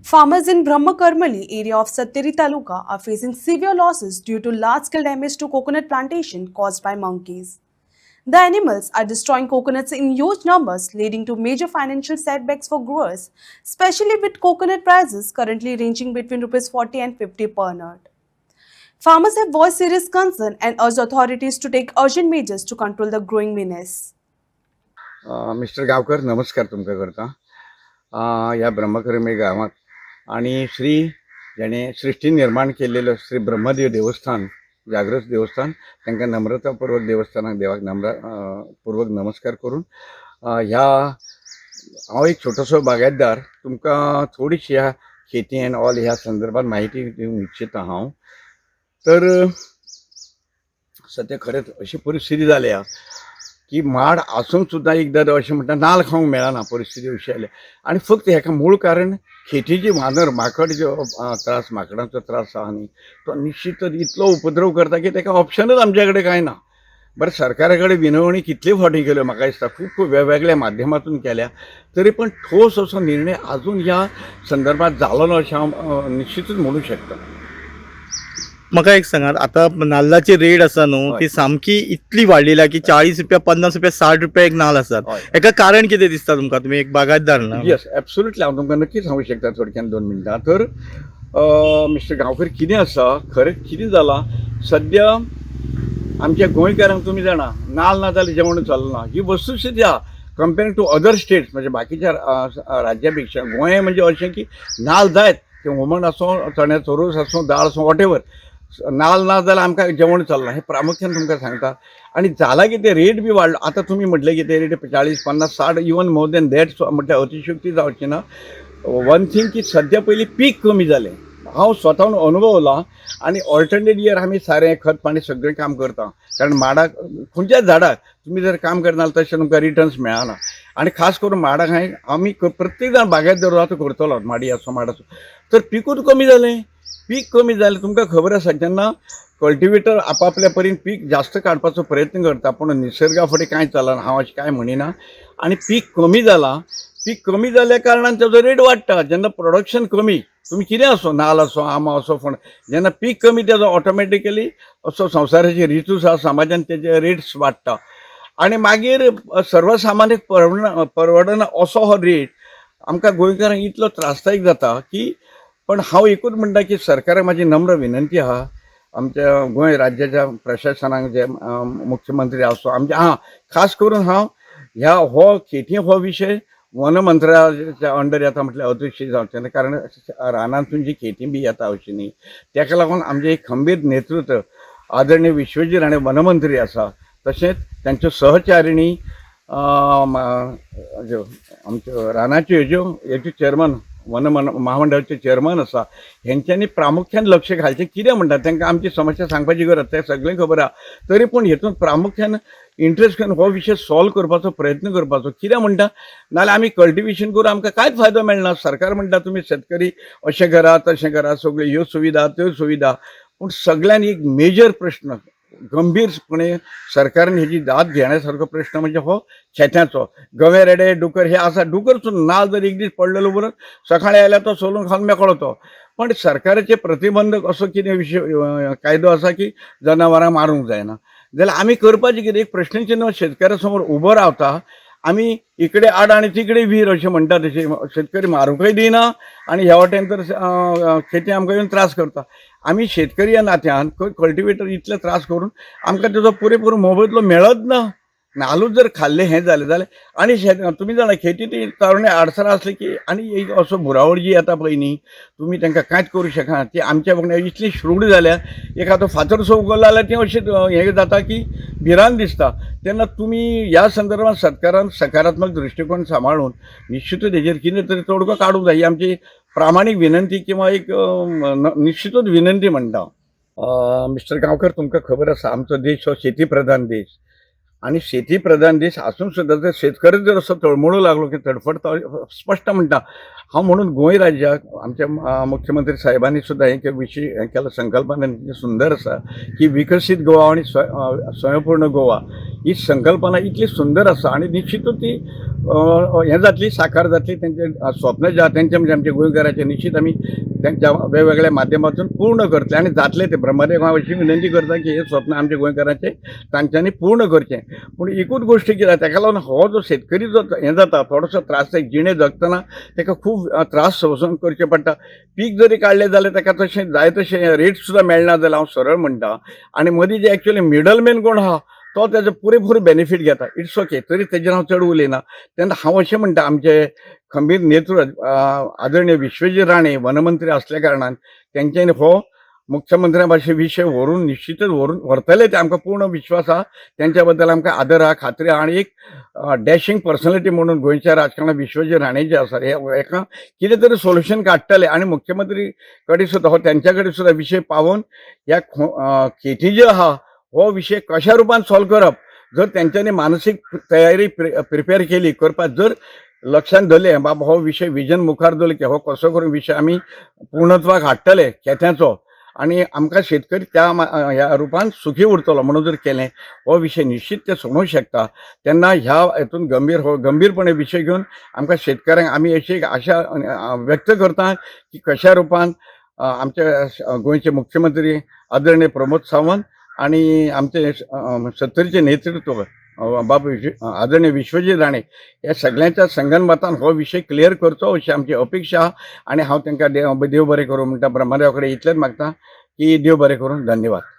Farmers in Brahmakarmali area of Satteri Taluka are facing severe losses due to large-scale damage to coconut plantation caused by monkeys. The animals are destroying coconuts in huge numbers, leading to major financial setbacks for growers, especially with coconut prices currently ranging between Rs 40 and 50 per nut. Farmers have voiced serious concern and urged authorities to take urgent measures to control the growing menace. Mister Gaonkar नमस्कार तुमका करता. ह्या ब्रह्मकर्मी गावात आणि ज्याने सृष्टी निर्माण केलेलं श्री ब्रह्मदेव देवस्थान जागृत देवस्थान त्यांना नम्रतापूर्वक देवस्थानाक देवाक पूर्वक नमस्कार करून ह्या हांव एक छोटोसो बागायतदार तुमका थोडीशी ह्या खेती एंड ऑल ह्या संदर्भात माहिती दिवंक इच्छिता हांव. तर सध्या खरेंच अशी परिस्थिती जाल्या की माड आसून सुद्धा एकदा अशें म्हणटा नाल्ल खावंक मेळना परिस्थिती अशी जाल्या. आणि फक्त हेका मूळ कारण खेतीची वानर माकड जो त्रास माकडांचो त्रास आहा न्ही तो निश्चितच इतलो उपद्रव करता की तेका ऑप्शनच आमचे कडेन कांय ना. बरं सरकारा कडेन विनवणी कितले फावटी केल्यो म्हाका दिसता खूब वेगवेगळ्या माध्यमातून केल्या तरी पण ठोस असो निर्णय अजून ह्या संदर्भात जालो ना अशें हांव निश्चितच म्हणू शकता. म्हाका एक सांगात, आता नाल्लाची रेट आसा न्हू ती सामकी इतली वाडलेल्या की 40 रुपया 50 रुपया 60 रुपया एक नाल्ल आसात. हेका कारण कितें दिसता तुमकां? तुमी एक बागायतदार ना. येस एब्सोल्युटली हांव तुमकां नक्कीच सांगू शकता थोडक्यान 2 मिनटां. तर मिस्टर गांवकर कितें आसा खरें कितें जालां सद्या आमच्या गोंयकारांक तुमी जाणा नाल्ल ना जाल्यार जेवण चलना ही वस्तुस्थिती आहा कंपेरिंग टू अदर स्टेट्स. म्हणजे बाकीच्या राज्या पेक्षा गोंय म्हणजे अशें की नाल्ल जायत ते हुमण आसूं चण्याचो रोस आसूं दाळ आसूं वॉटेवर नाल्ल ना जाल्यार आमकां जेवण चलना हें प्रामुख्यान तुमकां सांगता. आनी जाला कितें रेट बी वाडलो. आतां तुमी म्हटलें कितें rate 40 50 60 even more than that म्हटल्यार अतिशयोक्ती जावची ना. वन थिंग की सद्या पयलीं पीक कमी जालें हांव स्वताहून अनुभवला. आनी ऑल्टरनेट इयर आमी सारें खत पाणी सगळें काम करता कारण माडाक खंयच्याच झाडाक तुमी जर काम करना जाल्यार तशें तुमकां रिटर्न्स मेळना. आनी खास करून माडाक आमी प्रत्येक जाण बागायतदार आतां करतलो माडी आसूं माड आसूं. तर पिकूच कमी जालें. पीक कमी जालें तुमकां खबर आसा जेन्ना कल्टिवेटर आपापल्या परीन पीक जास्त काडपाचो प्रयत्न करता पूण निसर्गा फुडें कांय चलना हांव अशें कांय म्हणिना. आनी पीक कमी जालां. पीक कमी जाल्या कारणान तेजो रेट वाडटा. जेन्ना प्रोडक्शन कमी तुमी कितें आसूं नाल्ल आसूं आंबो आसूं फण जेन्ना पीक कमी तेजो ऑटोमॅटिकली असो संवसाराची रितूच आसा समाजान तेजे रेट्स वाडटा. आनी मागीर सर्वसामान्याक परवडना असो हो रेट आमकां गोंयकारांक इतलो त्रासदायक जाता की. पण हांव एकूच म्हणटा की सरकाराक म्हाजी नम्र विनंती आहा आमच्या गोंय राज्याच्या प्रशासनाक जे मुख्यमंत्री आसूं आमच्या खास करून हांव ह्या हो खेती हो विशय वन मंत्रालयाच्या अंडर येता म्हटल्यार अतिशय जावचें ना. कारण रानांतून जी खेती बी येता अशी न्ही तेका लागून आमचें एक खंबीर नेतृत्व आदरणीय विश्वजीत राणे वनमंत्री आसा तशेंच तांच्यो सहचारिणी आमच्यो रानाच्यो हेज्यो चेअरमन महामंडळाचे चेअरमन आसा हेंच्यांनी प्रामुख्यान लक्ष घालचें. कितें म्हणटा तांकां आमची समस्या सांगपाची गरज तें सगळें खबर आहा. तरी पूण हेतून प्रामुख्यान इंट्रस्ट घेवन हो विशय सॉल्व करपाचो प्रयत्न करपाचो. कित्याक म्हणटा नाल्यार आमी कल्टिवेशन करून आमकां कांयच फायदो मेळना. सरकार म्हणटा तुमी शेतकरी अशें करा तशें करा सगळ्यो ह्यो सुविधा त्यो सुविधा पूण सगळ्यान एक मेजर प्रश्न गंभीरपणे सरकारान हेजी दाद घेण्यासारको प्रश्न म्हणजे हो शेत्याचो. गवे रेडे डुकर हे आसा. डुकर सुद्दां नाल्ल जर एक दीस पडलेलो बरोबर सकाळी आयल्यार तो सोलून खावन मेकळो तो. पण सरकाराचे प्रतिबंधक असो कितें विशय कायदो आसा की जनावरां मारूंक जायना जाल्यार आमी करपाचें कितें. एक प्रश्नचिन्ह शेतकारा समोर उबो रावता. आमी इकडे आड आनी तिकडे वीर अशें म्हणटा तशें शेतकरी मारूंकय दिना आनी ह्या वाटेन तर खेती आमकां येवन त्रास करता. आमी शेतकरी ह्या नात्यान कल्टिवेटर इतले त्रास करून आमकां तेजो पुरेपूर मोबदलो मेळच ना. नाल्लूच जर खाल्लें हें जालें जाल्यार आनी तुमी जाणा खेती ती तरणे आडसरां आसली की आनी एक असो बुरावळ जी येता पळय न्ही तुमी तांकां कांयच करूं शकना. ती आमच्या वांगडा इतली श्रूड जाल्या एखादो फातर उगवलो जाल्यार तें अशें हें जाता की भिरांत दिसता. तेन्ना तुमी ह्या संदर्भात सरकारान सकारात्मक दृश्टिकोन सांबाळून निश्चितूच हेजेर कितें तरी तोडगो काडूंक जाय ही आमची प्रामाणीक विनंती किंवा एक निश्चितूच विनंती म्हणटा. मिस्टर गांवकर तुमकां खबर आसा आमचो देश हो शेती प्रधान देश आणि शेती प्रधान देश असून सुद्धा जर शेतकरी जर असं तळमळू लागलो की तडफडता स्पष्ट म्हणटा हांव म्हणून गोंय राज्याक आमच्या मुख्यमंत्री साहेबांनी सुद्धा हे विशय हें केला संकल्पना सुंदर आसा की विकसीत गोवा आणि स्वयंपूर्ण गोवा ही संकल्पना इतली सुंदर आसा आणि निश्चितूच ती हें जातली साकार जातली तेंचे स्वप्न जे आसा तेंचे म्हणजे आमच्या गोंयकारांचे निश्चित आमी त्यांच्या वेगवेगळ्या माध्यमातून पूर्ण करतले आणि जातले ते ब्रह्मदेव हांव अशी विनंती करता की हे स्वप्न आमच्या गोंयकारांचे तांच्यांनी पूर्ण करचें पूण एकूच गोश्ट कितें ताका लागून हो जो शेतकरी जो हें जाता थोडोसो त्रास जिणे जगतना ताका खूब त्रास सहन करचे पडटा पीक जरी काडलें जाल्यार ताका तशें जाय तशें रेट सुद्दां मेळना जाल्यार हांव सरळ म्हणटा आनी मदीं जे एक्चुअली मिडलमॅन कोण आहा तो तेजो पुरेपूर बेनिफीट घेता इट्स ओके तरी तेजेर हांव चड उलयना तेन्ना हांव अशें म्हणटा आमचे खंबीर नेतृत्व आदरणीय विश्वजीत राणे वनमंत्री असल्या कारणान तेंच्यांनी हो मुख्यमंत्र्या भाशे विशय व्हरून निश्चितच व्हरतले ते आमकां पूर्ण विश्वास आहा त्यांच्या बद्दल आमकां आदर आहा खात्री आहा आणि एक डॅशिंग पर्सनॅलिटी म्हणून गोंयच्या राजकारणात विश्वजीत राणे जे आसा हेका कितें तरी सोल्युशन काडटले आणि मुख्यमंत्री कडेन सुद्दां हो त्यांच्या कडेन सुद्दां विशय पावोवन ह्या केटी जे आहा हो विषय कशा रुपान सॉल्व करप जर त्यांच्यानी मानसीक तयारी प्रिपेअर केली करपाक जर लक्षात धरलें बाबा हो विशय विजन मुखार दवरले की हो कसो करून विशय आमी पूर्णत्वाक हाडटले केत्याचो आणि आमकां शेतकरी त्या ह्या रुपान सुखी उरतलो म्हणून जर केलें हो विशय निश्चित ते सोडूंक शकता तेन्ना ह्या हेतून गंभीरपणे विशय घेवन आमकां शेतकऱ्यांक आमी अशी एक आशा व्यक्त करता की कशा रुपान आमचे गोंयचे मुख्यमंत्री आदरणीय प्रमोद सावंत आणि आमचे सत्तरीचे नेतृत्व आदरणीय विश्वजीत राणे या सगळ्यांच्या संगनमतान हो विषय क्लियर करचो अशी आमची अपेक्षा आणि हांव तांकां देव बरें करूं म्हणटा ब्रह्मदेवा कडेन इतलेंच मागता की देव बरें करूं धन्यवाद.